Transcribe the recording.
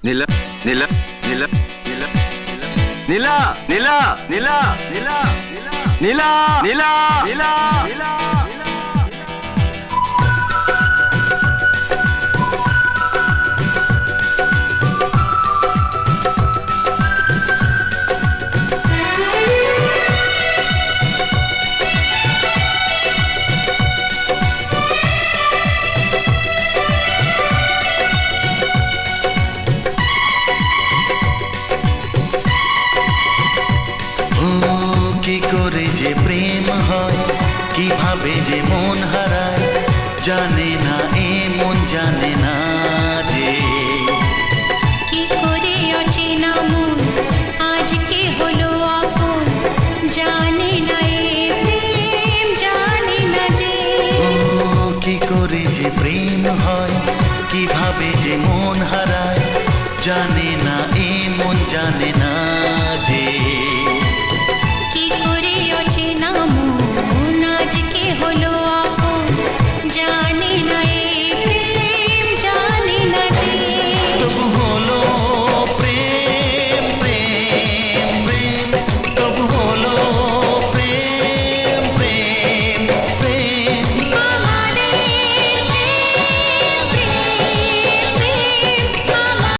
নীলা নীলা নীলা নীলা নীলা নীলা নীলা নীলা নীলা নীলা নীলা কি করে যে প্রেম হয়, কিভাবে যে মন হারায়, জানে না এ মন জানে না যে কি করে অচেনা মন আজকে হলো আপন, জানে না এ প্রেম জানে না যে কি করে যে প্রেম হয়, কিভাবে যে মন হারায়, জানে না এ মন জানে না।